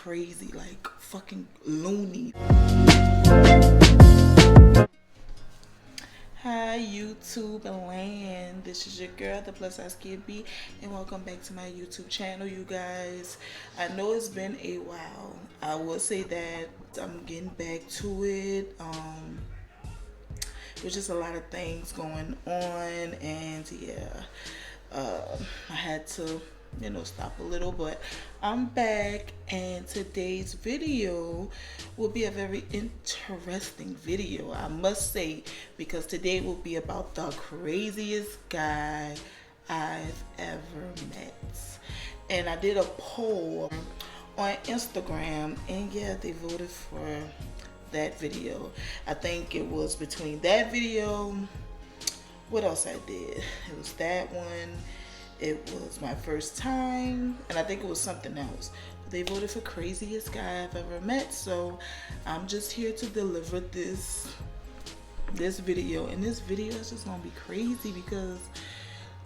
crazy, like fucking loony. Hi YouTube land, this is your girl, the plus size kid B, and welcome back to my YouTube channel, you guys. I know it's been a while. I will say that I'm getting back to it. There's just a lot of things going on, and yeah, I had to stop a little, but I'm back, and today's video will be a very interesting video, I must say, because today will be about the craziest guy I've ever met. And I did a poll on Instagram, and yeah, they voted for that video. I think it was between that video, what else I did? It was that one. It was my first time, and I think it was something else. They voted for craziest guy I've ever met, so I'm just here to deliver this video. And this video is just gonna be crazy because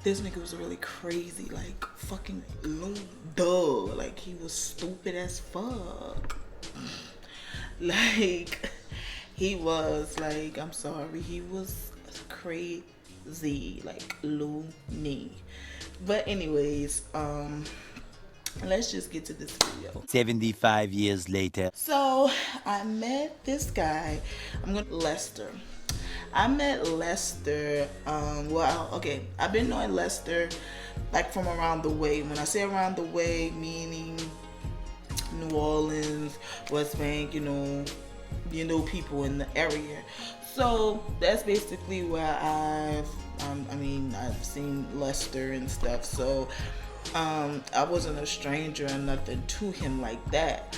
this nigga was really crazy, like fucking duh, like he was stupid as fuck. Like he was like, I'm sorry, he was crazy, like loony. But anyways, let's just get to this video. 75 years later. So I met this guy. Lester. I met Lester. Okay, I've been knowing Lester like from around the way. When I say around the way, meaning New Orleans, West Bank, you know people in the area. So that's basically where I've seen Lester and stuff. So I wasn't a stranger or nothing to him like that.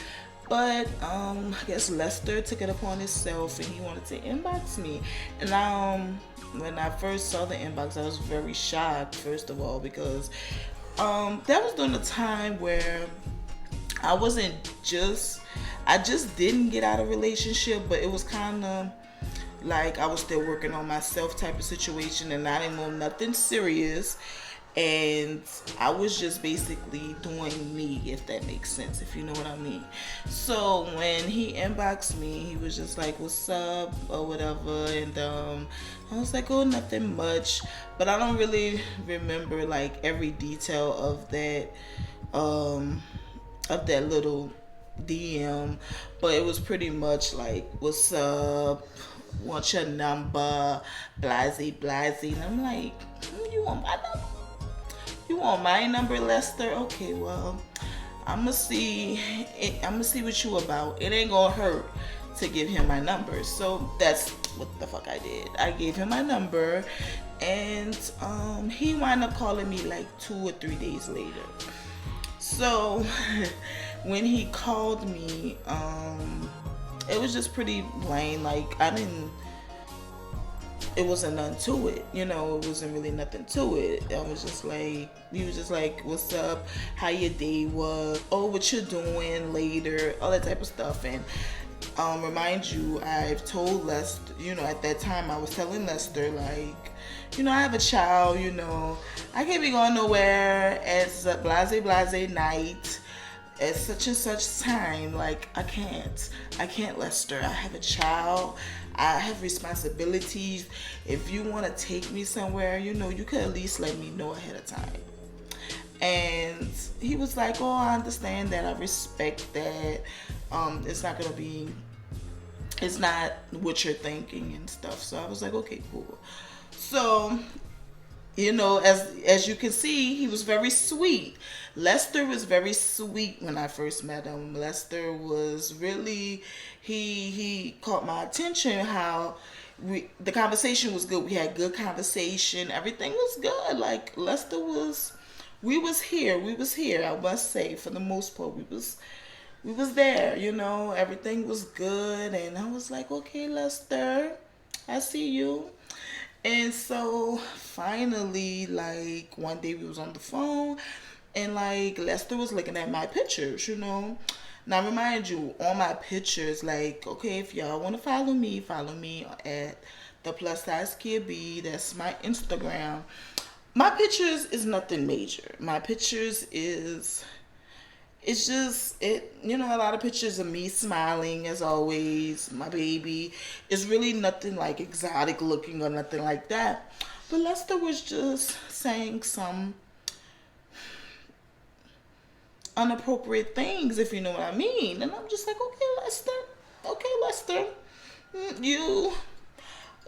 But I guess Lester took it upon himself and he wanted to inbox me. And when I first saw the inbox, I was very shocked, first of all, because that was during a time where I just didn't get out of a relationship, but it was kind of like I was still working on myself type of situation, and I didn't know nothing serious, and I was just basically doing me, if that makes sense, if you know what I mean. So when he inboxed me, he was just like, what's up, or whatever, and I was like, oh, nothing much, but I don't really remember like every detail of that little DM, but it was pretty much like, what's up, want your number, blase, and I'm like, you want my number? You want my number, Lester? Okay, well, I'ma see what you about. It ain't gonna hurt to give him my number. So that's what the fuck I did. I gave him my number, and he wound up calling me like 2 or 3 days later. So when he called me, it was just pretty plain. Like it wasn't nothing to it, it wasn't really nothing to it. He was just like, what's up, how your day was, oh, what you're doing later, all that type of stuff. And remind you, I've told Lester, at that time I was telling Lester, like, I have a child, I can't be going nowhere at blase night at such and such time. Like, I can't, Lester. I have a child. I have responsibilities. If you want to take me somewhere, you could at least let me know ahead of time. And he was like, oh, I understand that. I respect that. It's not what you're thinking and stuff. So I was like, okay, cool. So, as you can see, he was very sweet. Lester was very sweet when I first met him. Lester was really, he caught my attention, how the conversation was good. We had good conversation. Everything was good. Like, we was here, I must say, for the most part. We was there, everything was good. And I was like, okay, Lester, I see you. And so finally, like, one day we was on the phone, and like Lester was looking at my pictures, Now remind you, on my pictures, like, okay, if y'all want to follow me at the plus size kid B. That's my Instagram. My pictures is nothing major. My pictures is it's just a lot of pictures of me smiling as always, my baby. It's really nothing like exotic looking or nothing like that. But Lester was just saying some inappropriate things, if you know what I mean. And I'm just like, okay, Lester, you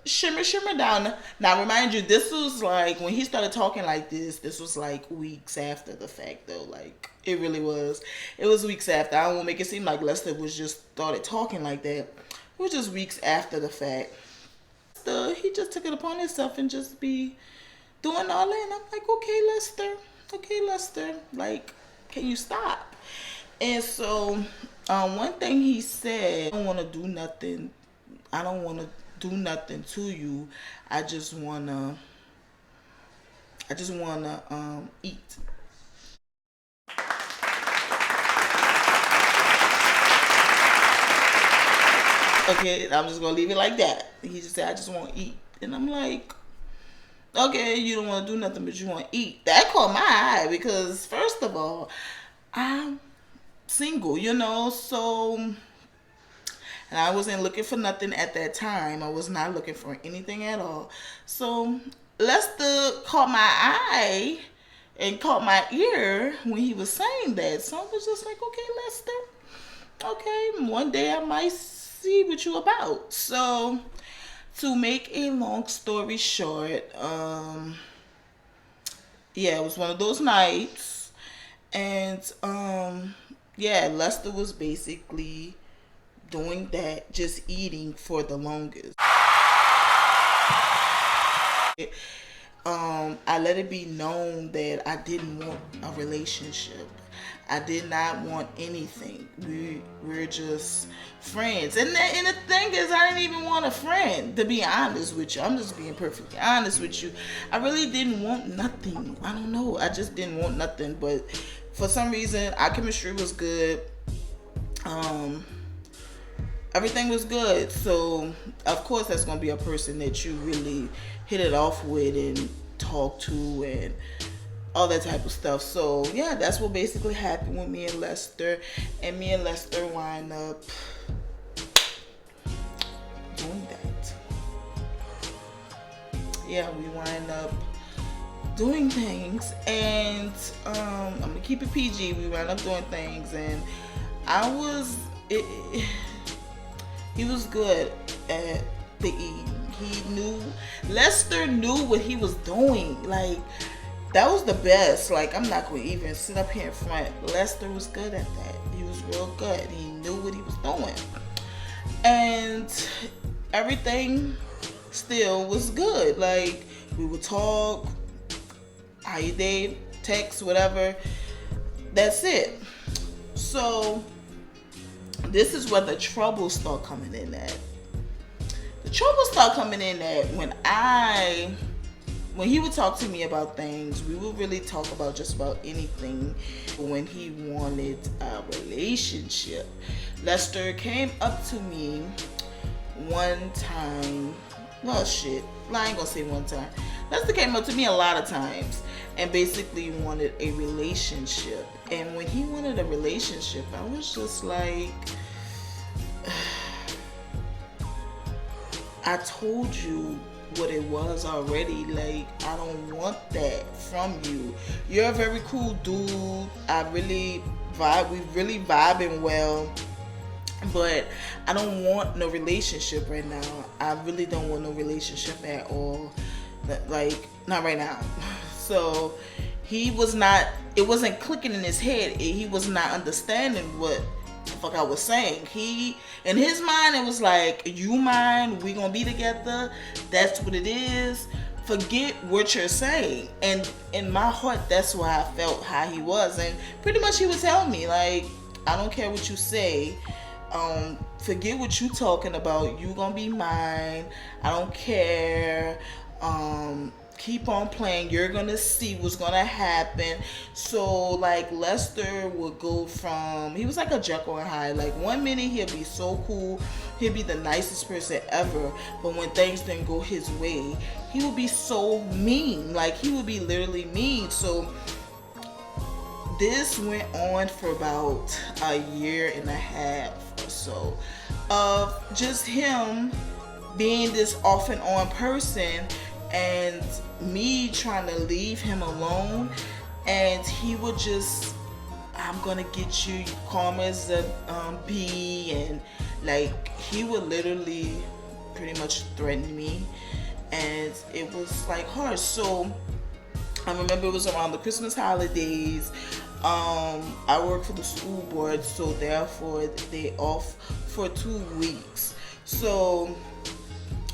shimmer down. Now, remind you, this was like when he started talking like this was like weeks after the fact, though. Like, it really was. It was weeks after. I don't want to make it seem like Lester was just started talking like that. It was just weeks after the fact. He just took it upon himself and just be doing all that. And I'm like, okay, Lester, like, can you stop? And so, one thing he said, I don't want to do nothing. I don't want to do nothing to you. I just wanna eat. Okay, I'm just gonna leave it like that. He just said, I just want to eat. And I'm like, okay, you don't want to do nothing, but you want to eat. That caught my eye because, first of all, I'm single, so, and I wasn't looking for nothing at that time. I was not looking for anything at all. So, Lester caught my eye and caught my ear when he was saying that. So I was just like, okay, Lester, okay, one day I might see what you about. So, to make a long story short, yeah, it was one of those nights, and yeah, Lester was basically doing that, just eating for the longest. I let it be known that I didn't want a relationship. I did not want anything. We're just friends. And the thing is, I didn't even want a friend, to be honest with you. I'm just being perfectly honest with you. I really didn't want nothing. I don't know. I just didn't want nothing. But for some reason, our chemistry was good. Everything was good. So, of course, that's going to be a person that you really hit it off with and talk to and all that type of stuff. So, yeah, that's what basically happened with me and Lester. And me and Lester wind up doing that. Yeah, we wind up doing things. And I'm going to keep it PG. We wind up doing things. And he was good at the eating. Lester knew what he was doing. Like, that was the best. Like, I'm not going to even sit up here in front. Lester was good at that. He was real good. He knew what he was doing. And everything still was good. Like, we would talk, how you day, text, whatever. That's it. So, this is where the trouble start coming in at. The trouble start coming in at when he would talk to me about things. We would really talk about just about anything. When he wanted a relationship, Lester came up to me one time. Well, shit, I ain't gonna say one time. Lester came up to me a lot of times and basically wanted a relationship. And when he wanted a relationship, I was just like, I told you what it was already. Like, I don't want that from you. You're a very cool dude. We really vibing well. But I don't want no relationship right now. I really don't want no relationship at all. Like, not right now. So it wasn't clicking in his head. He was not understanding what the fuck I was saying. In his mind, it was like, you mind, we gonna be together, that's what it is, forget what you're saying. And in my heart, that's why I felt how he was. And pretty much he was telling me, like, I don't care what you say, forget what you talking about, you gonna be mine, I don't care, keep on playing, you're gonna see what's gonna happen. So, like, Lester would go from, he was like a Jekyll and Hyde. Like, 1 minute he'll be so cool, he'll be the nicest person ever, but when things didn't go his way, he would be so mean. Like, he would be literally mean. So this went on for about a year and a half or so of just him being this off and on person and me trying to leave him alone, and he would just, I'm gonna get you, calm as a bee, and like he would literally pretty much threaten me, and it was like hard. So I remember it was around the Christmas holidays. I work for the school board, so therefore they off for 2 weeks. So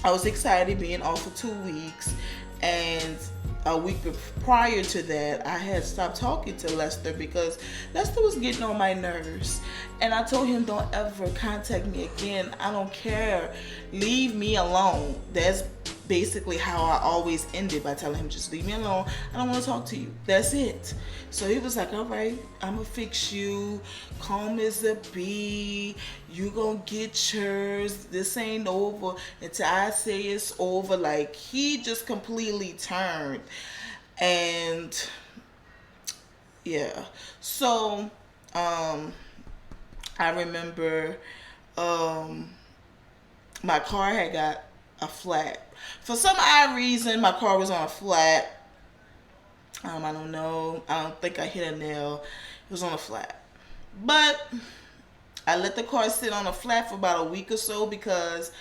I was excited being off for 2 weeks, and a week prior to that, I had stopped talking to Lester because Lester was getting on my nerves. And I told him, don't ever contact me again. I don't care. Leave me alone. That's basically how I always ended, by telling him, just leave me alone. I don't want to talk to you. That's it. So he was like, all right, I'm going to fix you. Calm as a bee. You going to get yours. This ain't over until I say it's over. Like, he just completely turned. And yeah. So, I remember my car had got a flat. For some odd reason, my car was on a flat. I don't know. I don't think I hit a nail. It was on a flat. But I let the car sit on a flat for about a week or so because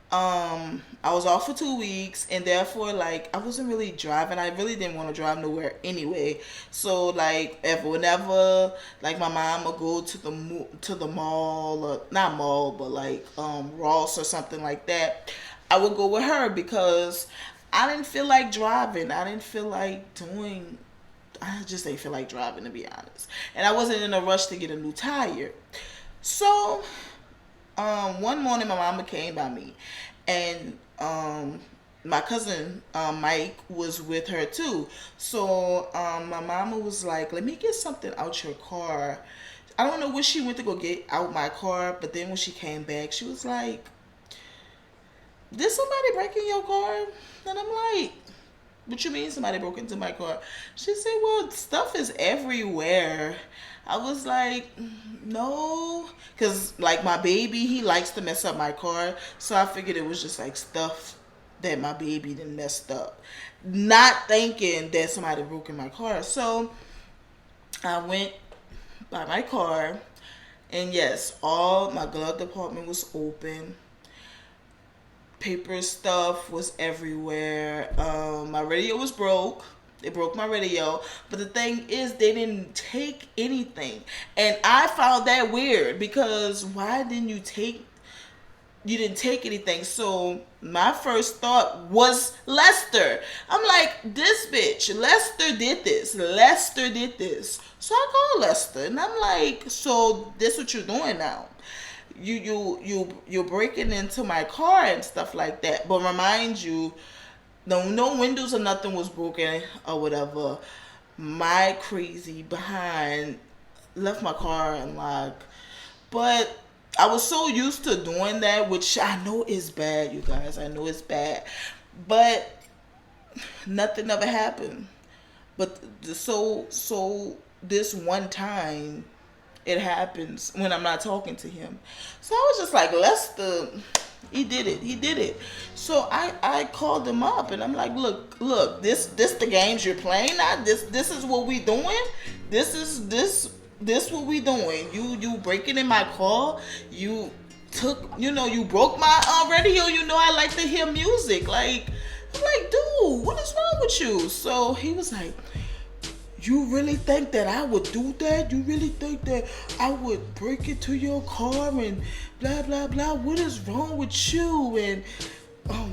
I was off for 2 weeks, and therefore, like, I wasn't really driving. I really didn't want to drive nowhere anyway. So, like, whenever, like, my mom would go to the mall, or not mall, but like Ross or something like that, I would go with her because I didn't feel like driving. I didn't feel like doing. I just didn't feel like driving, to be honest. And I wasn't in a rush to get a new tire. So one morning my mama came by me, and my cousin Mike was with her too. So my mama was like, let me get something out your car. I don't know what she went to go get out my car, but then when she came back, she was like, did somebody break in your car? And I'm like, what you mean somebody broke into my car? She said, well, stuff is everywhere. I was like, no. Because, like, my baby, he likes to mess up my car. So I figured it was just, like, stuff that my baby done messed up. Not thinking that somebody broke in my car. So I went by my car. And, yes, all my glove department was open. Paper stuff was everywhere. My radio was broke. They broke my radio. But the thing is, they didn't take anything. And I found that weird because why didn't you take... You didn't take anything. So my first thought was Lester. I'm like, this bitch, Lester did this. Lester did this. So I called Lester. And I'm like, so this what you're doing now? You're breaking into my car and stuff like that. But remind you, no windows or nothing was broken or whatever. My crazy behind left my car unlocked. But I was so used to doing that, which I know is bad, you guys. I know it's bad. But nothing ever happened. But so this one time, it happens when I'm not talking to him. So I was just like, Lester, he did it. So I called him up and I'm like, look, this the games you're playing now. This is what we doing. This what we doing. You breaking in my car. You broke my radio. I like to hear music. Like, I'm like, dude, what is wrong with you? So he was like, you really think that I would do that? You really think that I would break into your car and blah, blah, blah? What is wrong with you? And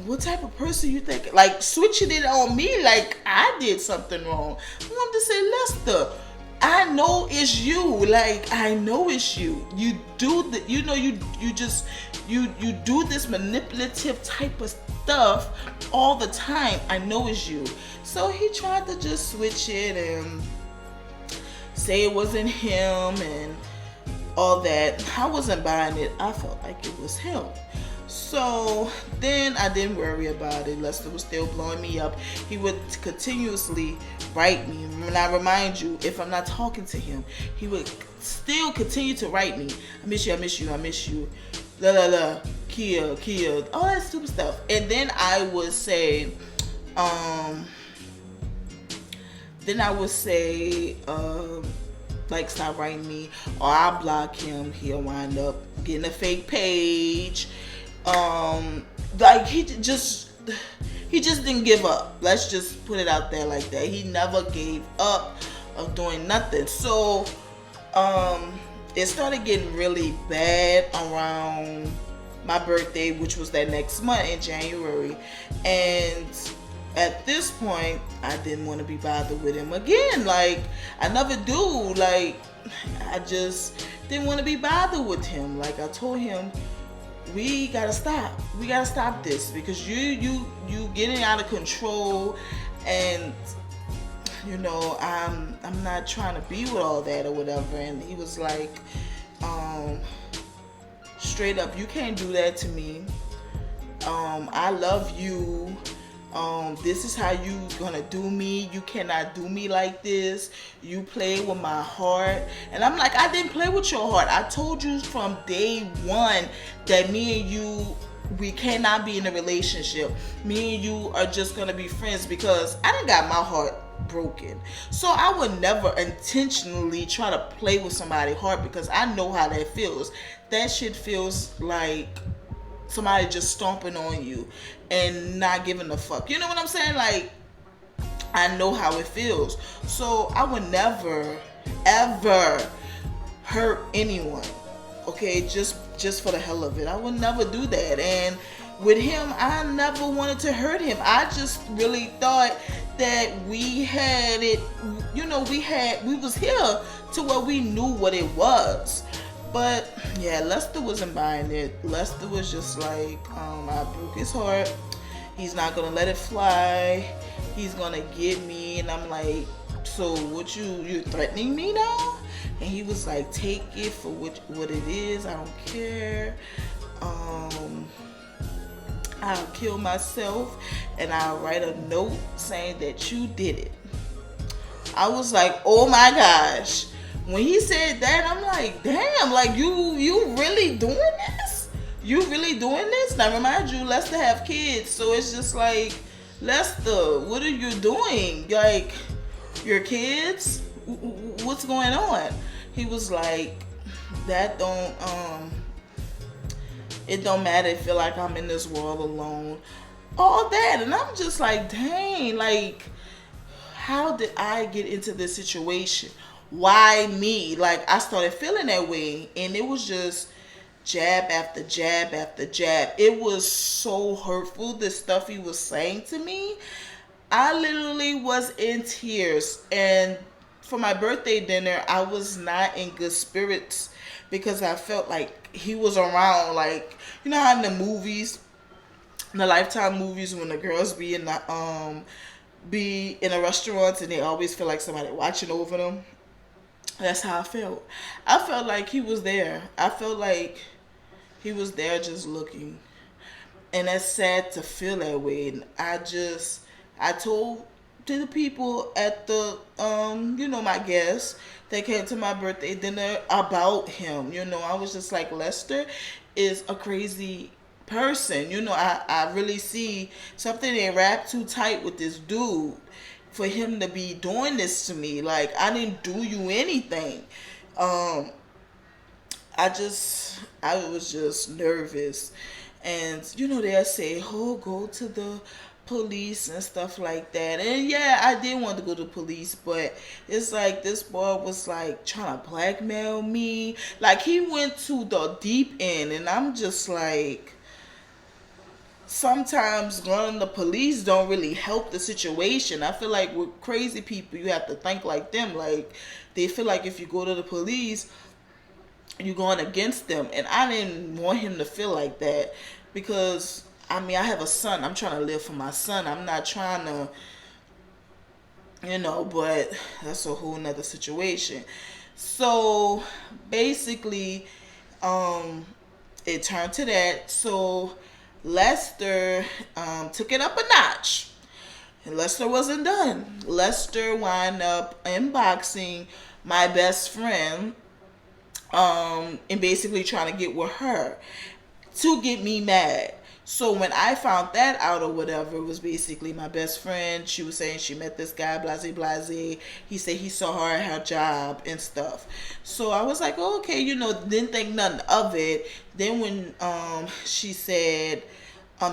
what type of person you think? Like, switching it on me like I did something wrong. I wanted to say, Lester, I know it's you. Like, I know it's you. You do the, you do this manipulative type of stuff all the time. I know it's you. So he tried to just switch it and say it wasn't him and all that. I wasn't buying it. I felt like it was him. So then I didn't worry about it. Lester was still blowing me up. He would continuously write me. And I remind you, if I'm not talking to him, he would still continue to write me. I miss you, I miss you, I miss you. La la la. Kia, Kia. All that stupid stuff. And then I would say, um, then I would say, like, stop writing me, or I'll block him. He'll wind up getting a fake page. Like, he just didn't give up. Let's just put it out there like that. He never gave up of doing nothing. So it started getting really bad around my birthday, which was that next month in January. And at this point, I didn't want to be bothered with him again. Like, I never do. Like, I just didn't want to be bothered with him. Like, I told him, we gotta stop. We gotta stop this, because you getting out of control, and I'm not trying to be with all that or whatever. And he was like, straight up, you can't do that to me. I love you. This is how you gonna do me. You cannot do me like this. You play with my heart. And I'm like, I didn't play with your heart. I told you from day one that me and you, we cannot be in a relationship. Me and you are just gonna be friends, because I done got my heart broken. So I would never intentionally try to play with somebody's heart, because I know how that feels. That shit feels like somebody just stomping on you and not giving a fuck. You know what I'm saying? Like, I know how it feels. So I would never, ever hurt anyone. Okay, just for the hell of it. I would never do that. And with him, I never wanted to hurt him. I just really thought that we had it, we was here to where we knew what it was. But yeah, Lester wasn't buying it. Lester was just like, I broke his heart. He's not gonna let it fly. He's gonna get me. And I'm like, so what, you're threatening me now? And he was like, take it for what it is. I don't care. I'll kill myself and I'll write a note saying that you did it. I was like, oh my gosh. When he said that, I'm like, damn, like, you really doing this? You really doing this? Now, remind you, Lester have kids, so it's just like, Lester, what are you doing? Like, your kids? What's going on? He was like, that don't, it don't matter. I feel like I'm in this world alone. All that. And I'm just like, dang, like, how did I get into this situation? Why me? Like, I started feeling that way, and it was just jab after jab after jab. It was so hurtful, the stuff he was saying to me. I literally was in tears. And for my birthday dinner, I was not in good spirits, because I felt like he was around. Like, you know how in the movies, in the Lifetime movies, when the girls be in a restaurant and they always feel like somebody watching over them. That's how I felt. I felt like he was there. I felt like he was there just looking. And that's sad to feel that way. And I told to the people at the, my guests that came to my birthday dinner about him. I was just like, Lester is a crazy person. I really see something ain't wrapped too tight with this dude for him to be doing this to me. Like, I didn't do you anything. I was just nervous. And, they'll say, oh, go to the police and stuff like that. And yeah, I did want to go to police, but it's like this boy was like trying to blackmail me. Like, he went to the deep end, and I'm just like, sometimes going to the police don't really help the situation. I feel like with crazy people, you have to think like them. Like, they feel like if you go to the police, you're going against them. And I didn't want him to feel like that, because, I have a son. I'm trying to live for my son. I'm not trying to, but that's a whole nother situation. So, basically, it turned to that. So Lester took it up a notch. And Lester wasn't done. Lester wound up inboxing my best friend, and basically trying to get with her to get me mad. So when I found that out or whatever, it was basically my best friend. She was saying she met this guy, blase blase. He said he saw her at her job and stuff. So I was like, oh, okay, didn't think nothing of it. Then when she said,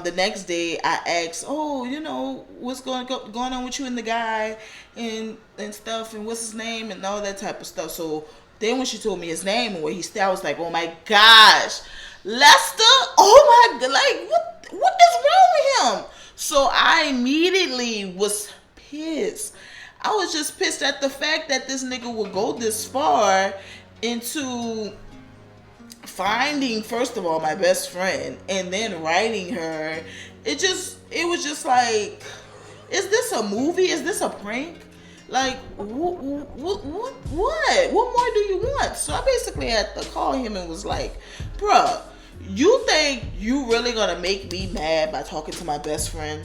the next day I asked, oh, what's going on with you and the guy and stuff, and what's his name and all that type of stuff. So then when she told me his name and where he stayed, I was like, oh my gosh, Lester, oh my god, like what is wrong with him? So I immediately was pissed. I was just pissed at the fact that this nigga would go this far into finding, first of all, my best friend and then writing her. It was just like, is this a movie? Is this a prank? Like, what more do you want? So I basically had to call him and was like, bruh, you think you really gonna make me mad by talking to my best friend?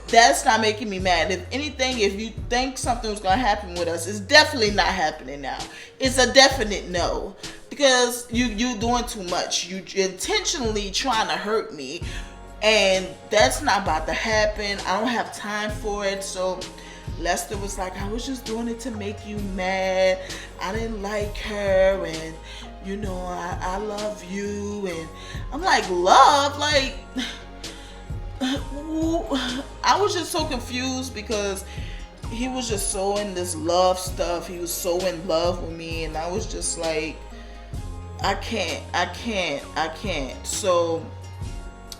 That's not making me mad. If anything, if you think something was gonna happen with us, it's definitely not happening now. It's a definite no. Because you doing too much. You intentionally trying to hurt me. And that's not about to happen. I don't have time for it. So Lester was like, I was just doing it to make you mad. I didn't like her, and I love you. And I'm like, love? Like, I was just so confused because he was just so in this love stuff. He was so in love with me, and I was just like, I can't. So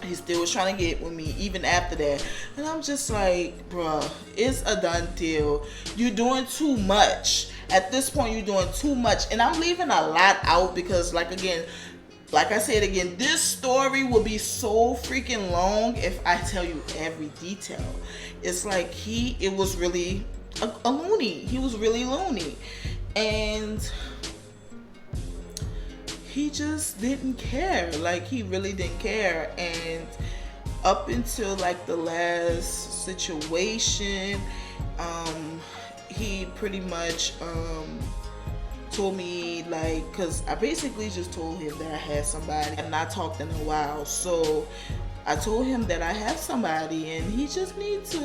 he still was trying to get with me even after that. And I'm just like, bruh, it's a done deal. You're doing too much. At this point, you're doing too much. And I'm leaving a lot out because, like I said again, this story will be so freaking long if I tell you every detail. It's like it was really a loony. He was really loony. And he just didn't care. Like, he really didn't care. And up until like the last situation, he pretty much told me, like, because I basically just told him that I had somebody and not talked in a while. So I told him that I have somebody and he just needs to,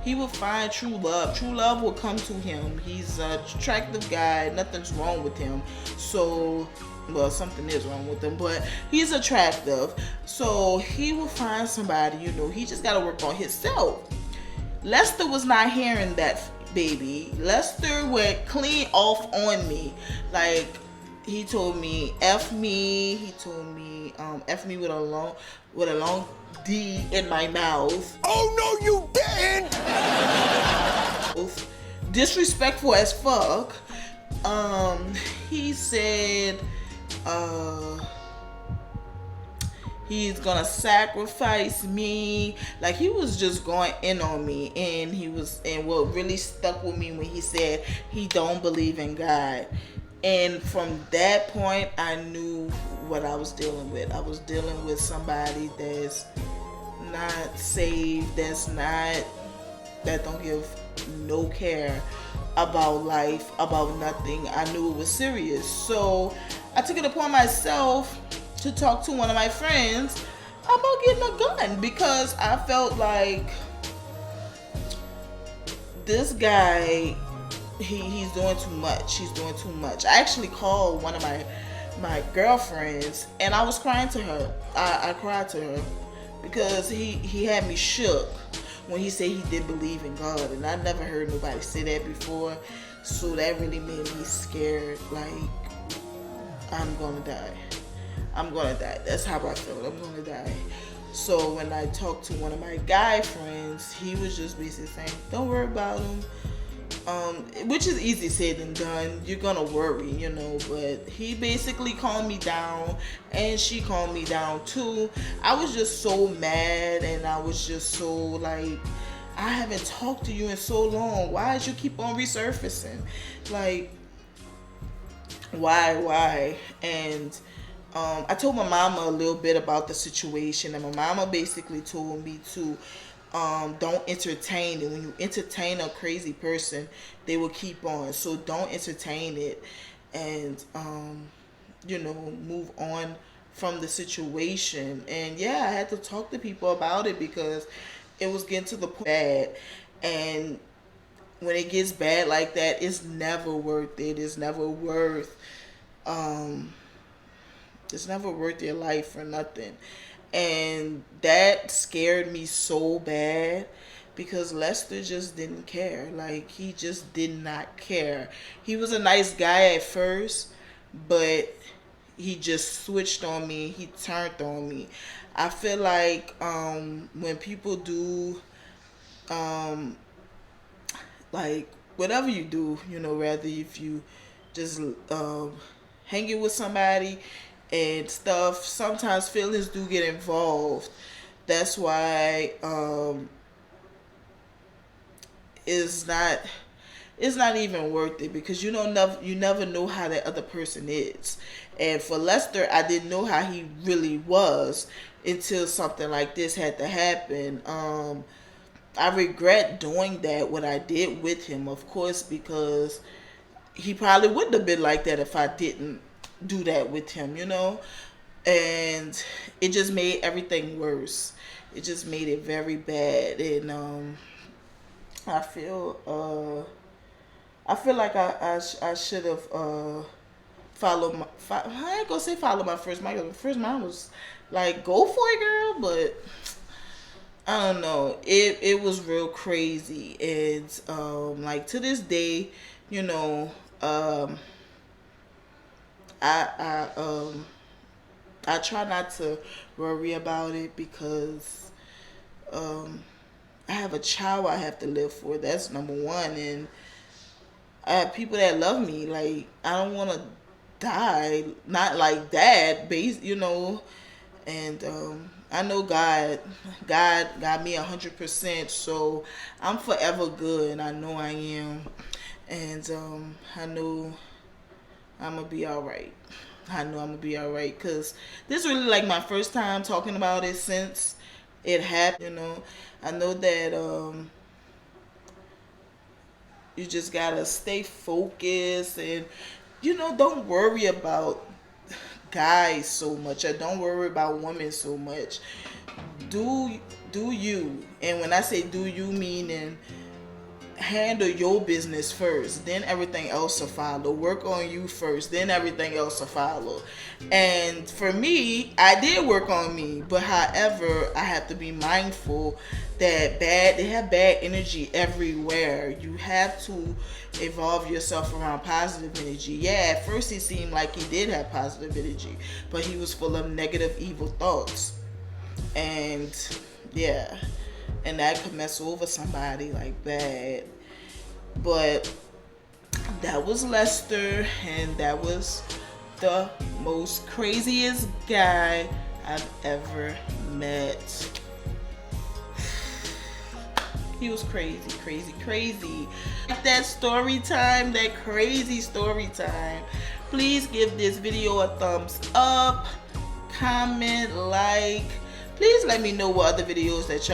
he will find true love. True love will come to him. He's an attractive guy. Nothing's wrong with him. So, well, something is wrong with him, but he's attractive. So he will find somebody, he just got to work on himself. Lester was not hearing that, baby. Lester went clean off on me. Like, he told me F me. He told me F me with a long D in my mouth. Oh no, you didn't! Disrespectful as fuck. He said he's gonna sacrifice me. Like, he was just going in on me. And what really stuck with me when he said he don't believe in God. And from that point, I knew what I was dealing with. I was dealing with somebody that's not saved, that don't give no care about life, about nothing. I knew it was serious. So I took it upon myself to talk to one of my friends about getting a gun, because I felt like this guy, he's doing too much. He's doing too much. I actually called one of my girlfriends and I was crying to her. I cried to her because he had me shook when he said he did believe in God, and I never heard nobody say that before. So that really made me scared. Like, I'm gonna die. That's how I felt. I'm gonna die. So when I talked to one of my guy friends, he was just basically saying, don't worry about him. Which is easy said than done. You're gonna worry, but he basically calmed me down, and she calmed me down too. I was just so mad, and I was just so like, I haven't talked to you in so long. Why did you keep on resurfacing? Like, why? And I told my mama a little bit about the situation, and my mama basically told me to don't entertain it. When you entertain a crazy person, they will keep on. So don't entertain it, and move on from the situation. And yeah, I had to talk to people about it because it was getting to the point bad, and when it gets bad like that, it's never worth it. Um it's never worth your life for nothing. And that scared me so bad because Lester just didn't care. Like, he just did not care. He was a nice guy at first, but he just switched on me. He turned on me. I feel like when people do like whatever you do, rather if you just hanging with somebody and stuff, sometimes feelings do get involved. That's why it's not even worth it, because you never know how that other person is. And for Lester, I didn't know how he really was until something like this had to happen. I regret doing that, what I did with him, of course, because he probably wouldn't have been like that if I didn't do that with him, And it just made everything worse. It just made it very bad. And I feel like I should have followed I ain't gonna say follow my first mind. My first mind was like, go for it, girl, but I don't know. It was real crazy. And like to this day, um I try not to worry about it because I have a child I have to live for. That's number one. And I have people that love me. Like, I don't want to die. Not like that, And I know God got me 100%. So I'm forever good. I know I am. And I know I'm going to be all right. I know I'm going to be all right. Because this is really like my first time talking about it since it happened. I know that you just got to stay focused and, don't worry about guys so much, or don't worry about women so much. Do you. And when I say do you, meaning handle your business first, then everything else will follow. Work on you first, then everything else will follow. And for me, I did work on me, but however, I have to be mindful that they have bad energy everywhere. You have to evolve yourself around positive energy. Yeah, at first it seemed like he did have positive energy, but he was full of negative, evil thoughts. And yeah, and that could mess over somebody like bad. But that was Lester, and that was the most craziest guy I've ever met. He was crazy. Like that story time, that crazy story time. Please give this video a thumbs up, comment, like. Please let me know what other videos that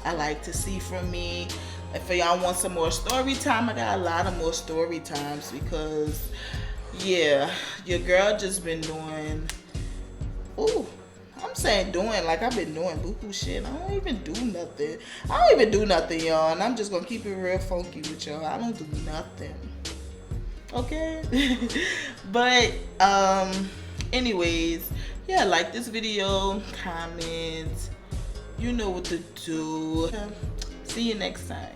I like to see from me. If y'all want some more story time, I got a lot of more story times because, yeah, your girl just been doing, I'm saying doing, like I've been doing buku shit. I don't even do nothing, y'all. And I'm just going to keep it real funky with y'all. I don't do nothing. Okay? But, anyways, yeah, like this video, comment, you know what to do. See you next time.